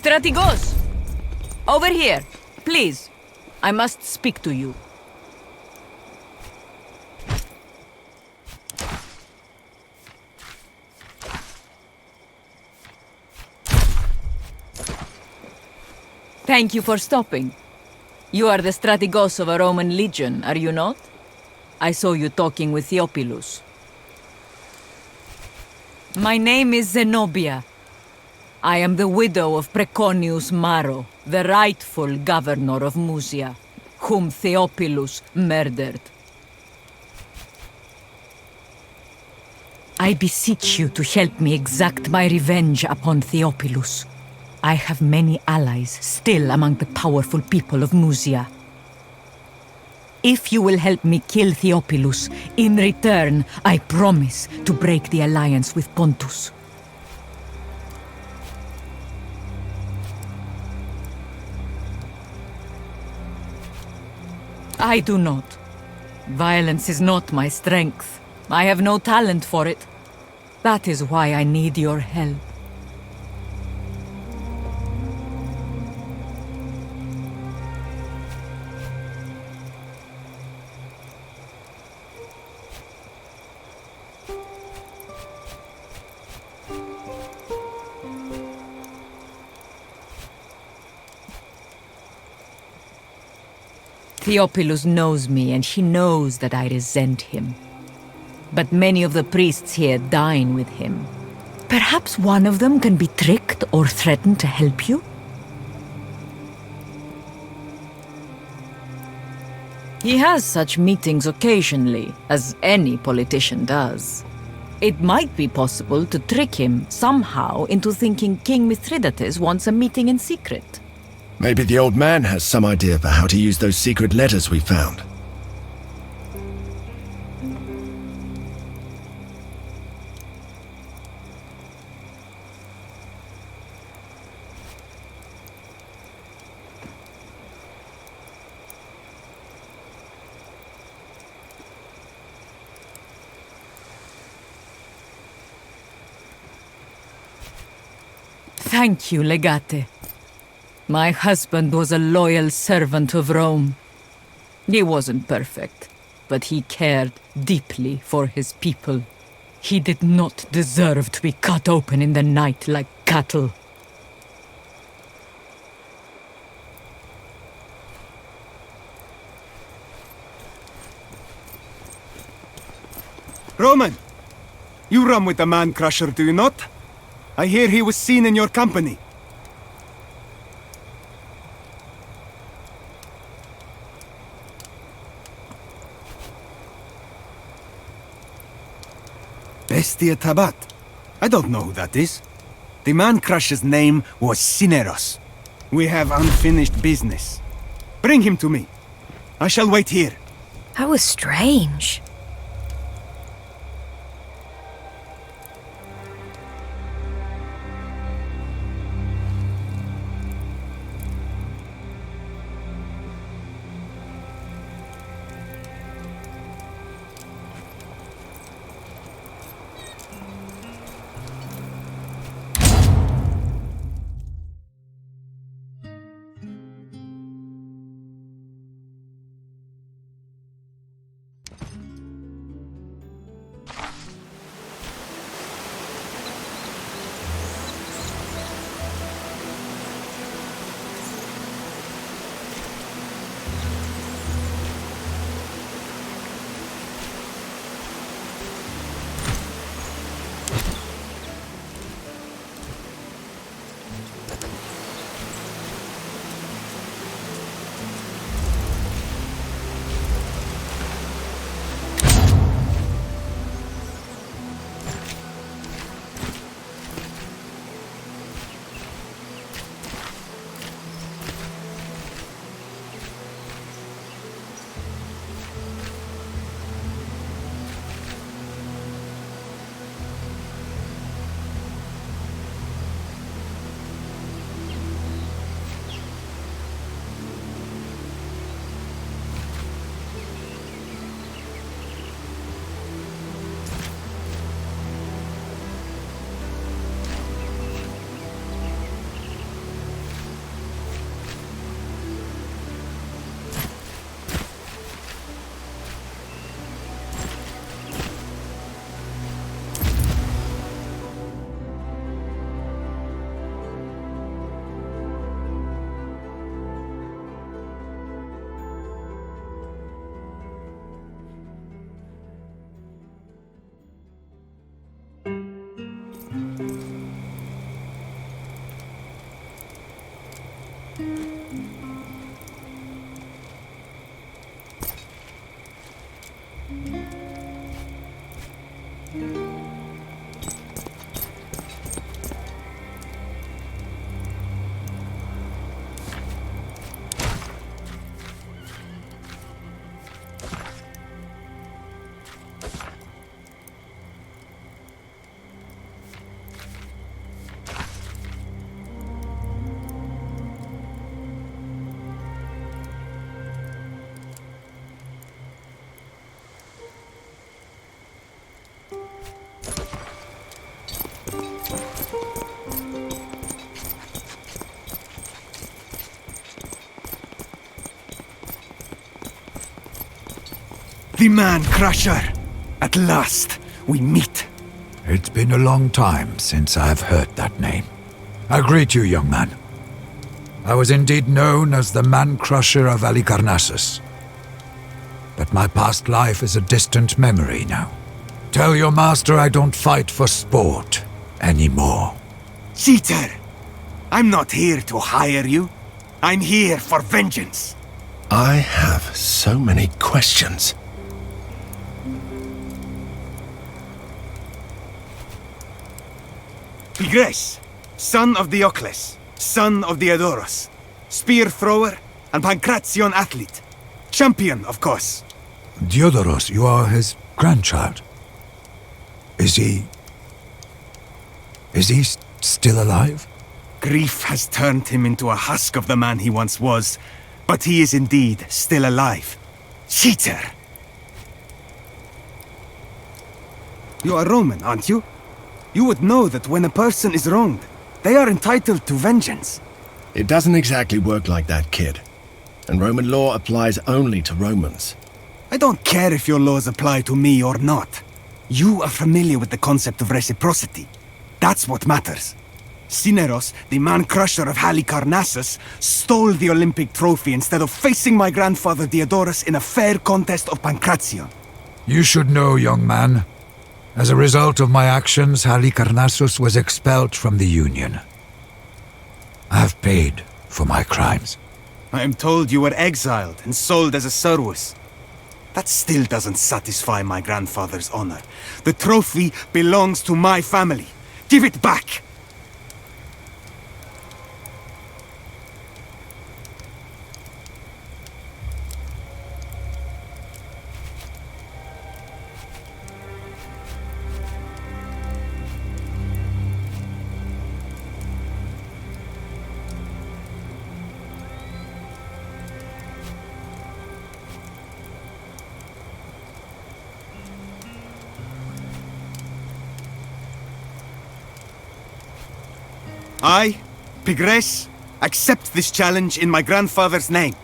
Strategos! Over here, please. I must speak to you. Thank you for stopping. You are the Strategos of a Roman legion, are you not? I saw you talking with Theophilus. My name is Zenobia. I am the widow of Preconius Maro, the rightful governor of Musia, whom Theophilus murdered. I beseech you to help me exact my revenge upon Theophilus. I have many allies still among the powerful people of Musia. If you will help me kill Theophilus, in return, I promise to break the alliance with Pontus. I do not. Violence is not my strength. I have no talent for it. That is why I need your help. Theophilus knows me, and he knows that I resent him. But many of the priests here dine with him. Perhaps one of them can be tricked or threatened to help you? He has such meetings occasionally, as any politician does. It might be possible to trick him somehow into thinking King Mithridates wants a meeting in secret. Maybe the old man has some idea for how to use those secret letters we found. Thank you, Legate. My husband was a loyal servant of Rome. He wasn't perfect, but he cared deeply for his people. He did not deserve to be cut open in the night like cattle. Roman! You run with the man-crusher, do you not? I hear he was seen in your company. Bestia Tabat. I don't know who that is. The man-crusher's name was Cineros. We have unfinished business. Bring him to me. I shall wait here. That was strange. The Man Crusher! At last, we meet. It's been a long time since I've heard that name. I greet you, young man. I was indeed known as the Man-Crusher of Halicarnassus. But my past life is a distant memory now. Tell your master I don't fight for sport anymore. Cheater! I'm not here to hire you. I'm here for vengeance. I have so many questions. Pigres, son of Diocles, son of Diodoros, spear thrower and Pancration athlete. Champion, of course. Diodoros, you are his grandchild. Is he still alive? Grief has turned him into a husk of the man he once was, but he is indeed still alive. Cheater! You are Roman, aren't you? You would know that when a person is wronged, they are entitled to vengeance. It doesn't exactly work like that, kid. And Roman law applies only to Romans. I don't care if your laws apply to me or not. You are familiar with the concept of reciprocity. That's what matters. Cineros, the man-crusher of Halicarnassus, stole the Olympic trophy instead of facing my grandfather Diodorus in a fair contest of Pancration. You should know, young man. As a result of my actions, Halicarnassus was expelled from the Union. I have paid for my crimes. I am told you were exiled and sold as a servus. That still doesn't satisfy my grandfather's honor. The trophy belongs to my family. Give it back! I, Pigres, accept this challenge in my grandfather's name.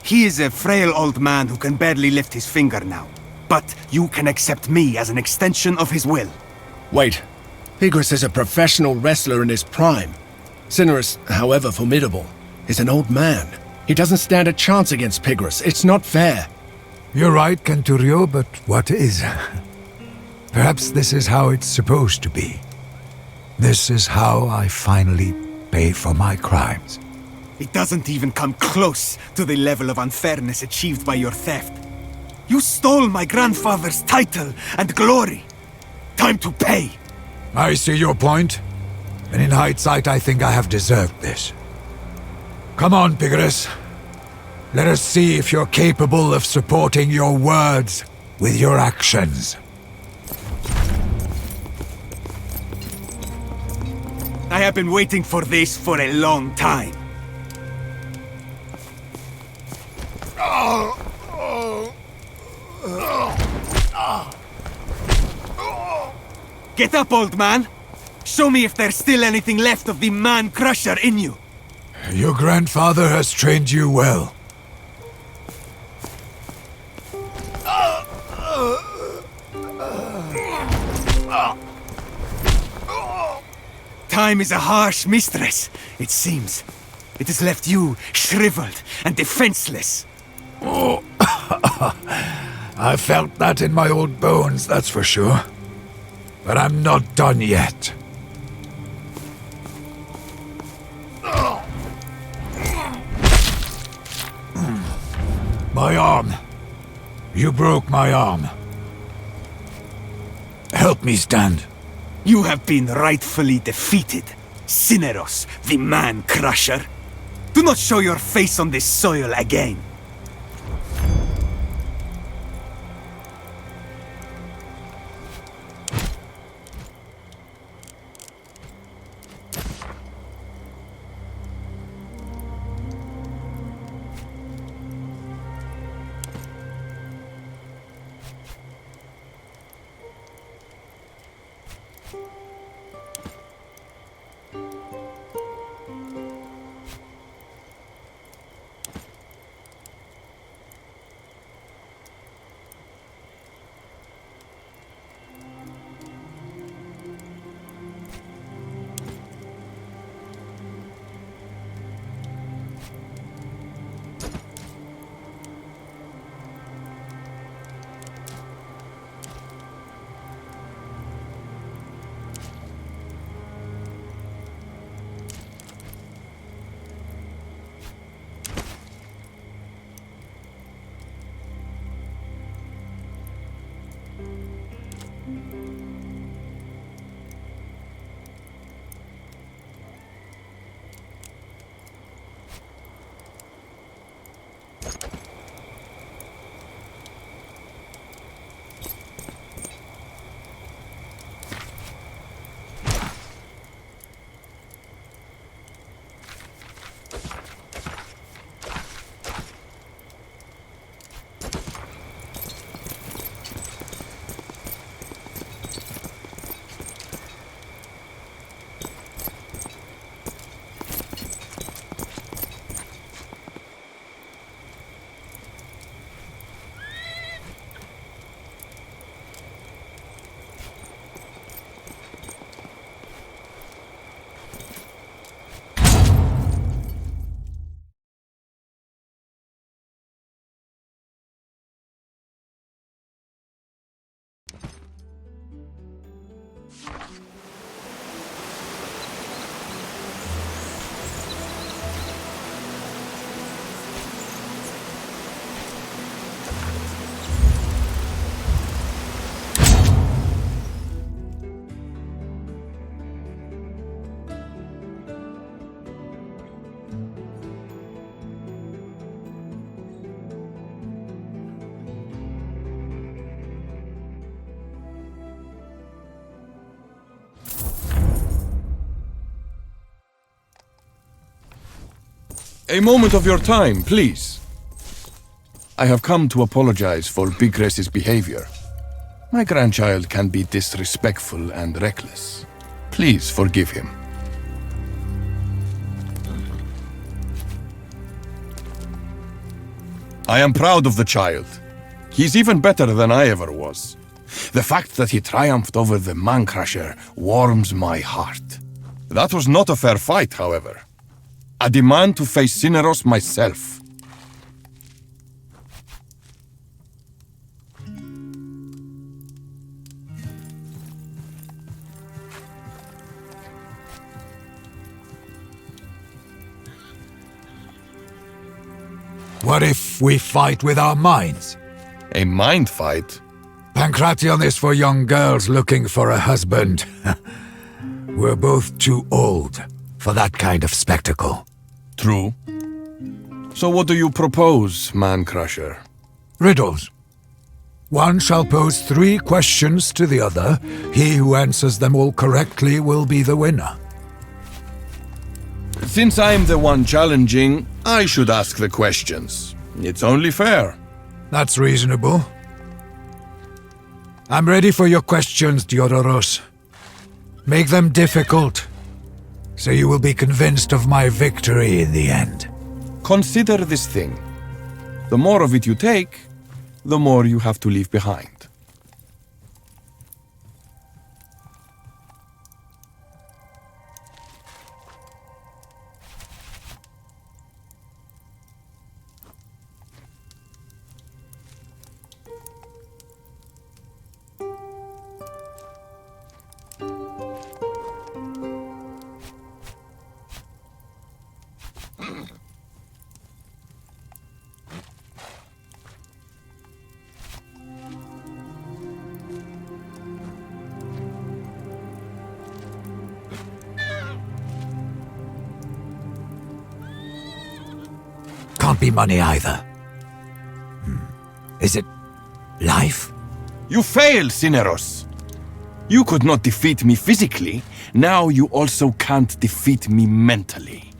He is a frail old man who can barely lift his finger now. But you can accept me as an extension of his will. Wait. Pigres is a professional wrestler in his prime. Cineros, however formidable, is an old man. He doesn't stand a chance against Pigres. It's not fair. You're right, Centurio, but what is? Perhaps this is how it's supposed to be. This is how I finally pay for my crimes. It doesn't even come close to the level of unfairness achieved by your theft. You stole my grandfather's title and glory. Time to pay. I see your point, and in hindsight I think I have deserved this. Come on, Pigres. Let us see if you're capable of supporting your words with your actions. I have been waiting for this for a long time. Get up, old man! Show me if there's still anything left of the man-crusher in you! Your grandfather has trained you well. Time is a harsh mistress, it seems. It has left you shriveled and defenseless. Oh, I felt that in my old bones, that's for sure. But I'm not done yet. My arm. You broke my arm. Help me stand. You have been rightfully defeated, Cineros, the man-crusher. Do not show your face on this soil again. A moment of your time, please. I have come to apologize for Pigres's behavior. My grandchild can be disrespectful and reckless. Please forgive him. I am proud of the child. He's even better than I ever was. The fact that he triumphed over the Man-Crusher warms my heart. That was not a fair fight, however. I demand to face Cineros myself. What if we fight with our minds? A mind fight? Pancration is for young girls looking for a husband. We're both too old for that kind of spectacle. True. So what do you propose, Man-Crusher? Riddles. One shall pose 3 questions to the other. He who answers them all correctly will be the winner. Since I'm the one challenging, I should ask the questions. It's only fair. That's reasonable. I'm ready for your questions, Diodoros. Make them difficult, so you will be convinced of my victory in the end. Consider this thing. The more of it you take, the more you have to leave behind. Can't be money either. Is it life? You failed, Cineros. You could not defeat me physically. Now you also can't defeat me mentally.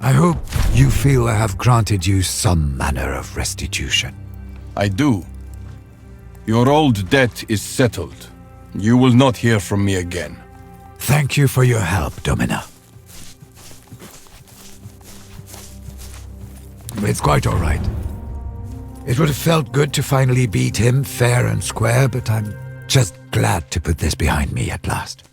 I hope you feel I have granted you some manner of restitution. I do. Your old debt is settled. You will not hear from me again. Thank you for your help, Domina. It's quite all right. It would have felt good to finally beat him fair and square, but I'm just glad to put this behind me at last.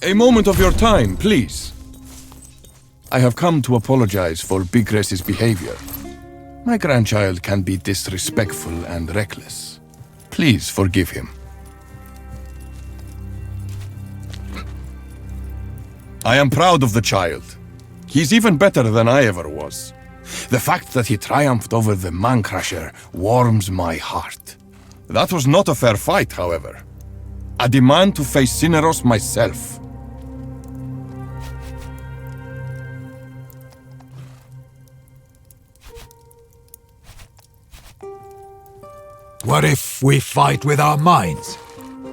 A moment of your time, please. I have come to apologize for Pigres's behavior. My grandchild can be disrespectful and reckless. Please forgive him. I am proud of the child. He's even better than I ever was. The fact that he triumphed over the Man-Crusher warms my heart. That was not a fair fight, however. I demand to face Cineros myself. What if we fight with our minds?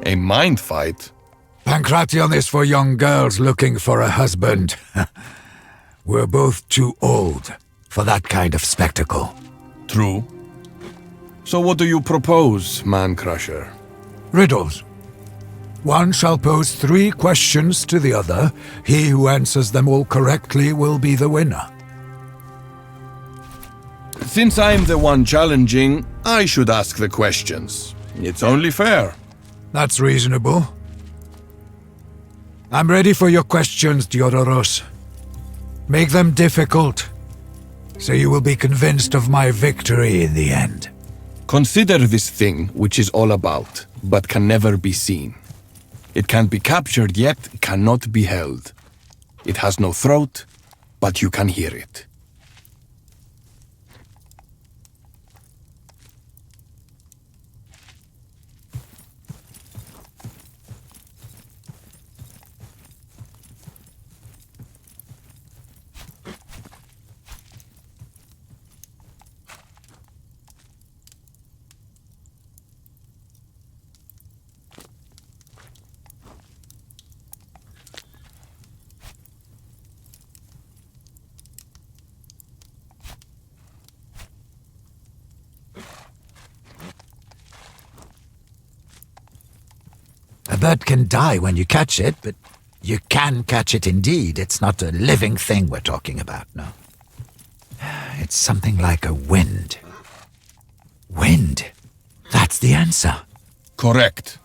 A mind fight? Pancration is for young girls looking for a husband. We're both too old for that kind of spectacle. True. So what do you propose, Man-Crusher? Riddles. One shall pose 3 questions to the other. He who answers them all correctly will be the winner. Since I'm the one challenging, I should ask the questions. It's only fair. That's reasonable. I'm ready for your questions, Diodoros. Make them difficult, so you will be convinced of my victory in the end. Consider this thing which is all about, but can never be seen. It can be captured, yet cannot be held. It has no throat, but you can hear it. A bird can die when you catch it, but you can catch it indeed. It's not a living thing we're talking about, no. It's something like a wind. Wind? That's the answer. Correct.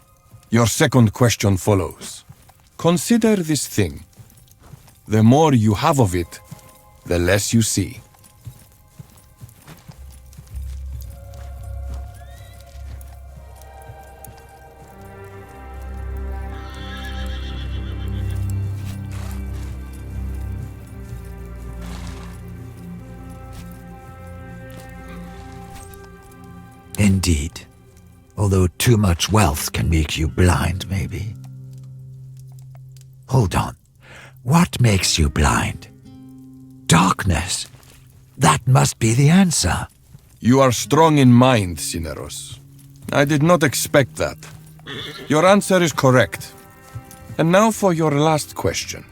Your second question follows. Consider this thing. The more you have of it, the less you see. Indeed. Although too much wealth can make you blind, maybe. Hold on. What makes you blind? Darkness. That must be the answer. You are strong in mind, Cineros. I did not expect that. Your answer is correct. And now for your last question.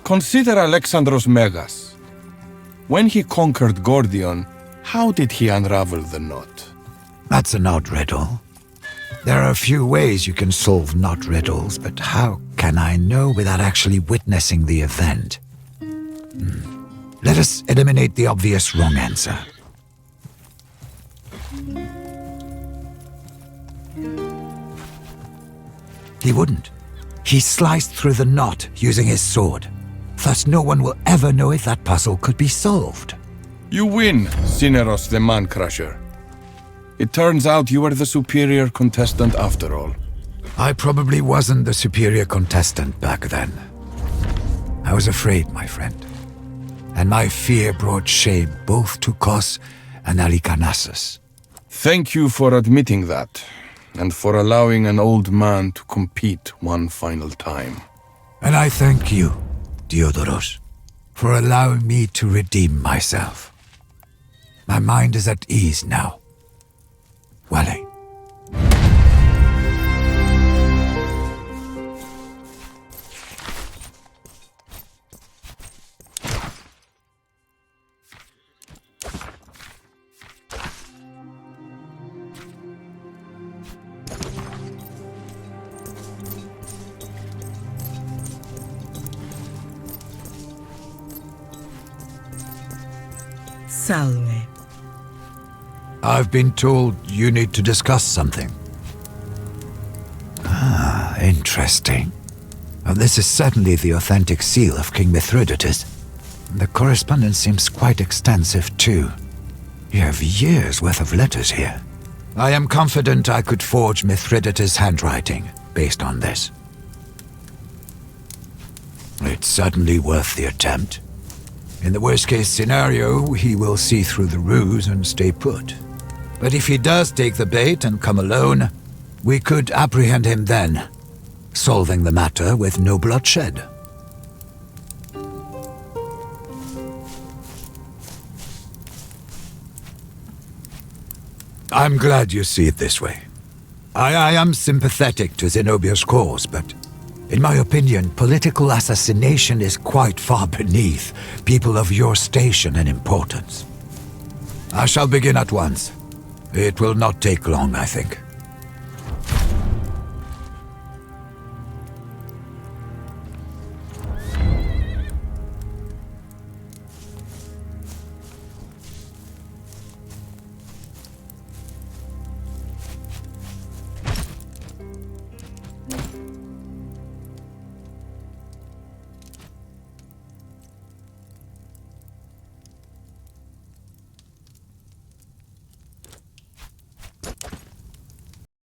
Consider Alexandros Megas. When he conquered Gordion, how did he unravel the knot? That's an odd riddle. There are a few ways you can solve knot riddles, but how can I know without actually witnessing the event? Let us eliminate the obvious wrong answer. He wouldn't. He sliced through the knot using his sword. Thus no one will ever know if that puzzle could be solved. You win, Cineros the Man-Crusher. It turns out you were the superior contestant after all. I probably wasn't the superior contestant back then. I was afraid, my friend. And my fear brought shame both to Kos and Halicarnassus. Thank you for admitting that, and for allowing an old man to compete one final time. And I thank you, Diodoros, for allowing me to redeem myself. My mind is at ease now. Wale. Salve. I've been told you need to discuss something. Ah, interesting. Well, this is certainly the authentic seal of King Mithridates. The correspondence seems quite extensive, too. You have years' worth of letters here. I am confident I could forge Mithridates' handwriting based on this. It's certainly worth the attempt. In the worst-case scenario, he will see through the ruse and stay put. But if he does take the bait and come alone, we could apprehend him then. solving the matter with no bloodshed. I'm glad you see it this way. I am sympathetic to Zenobia's cause, but in my opinion, political assassination is quite far beneath people of your station and importance. I shall begin at once. It will not take long, I think.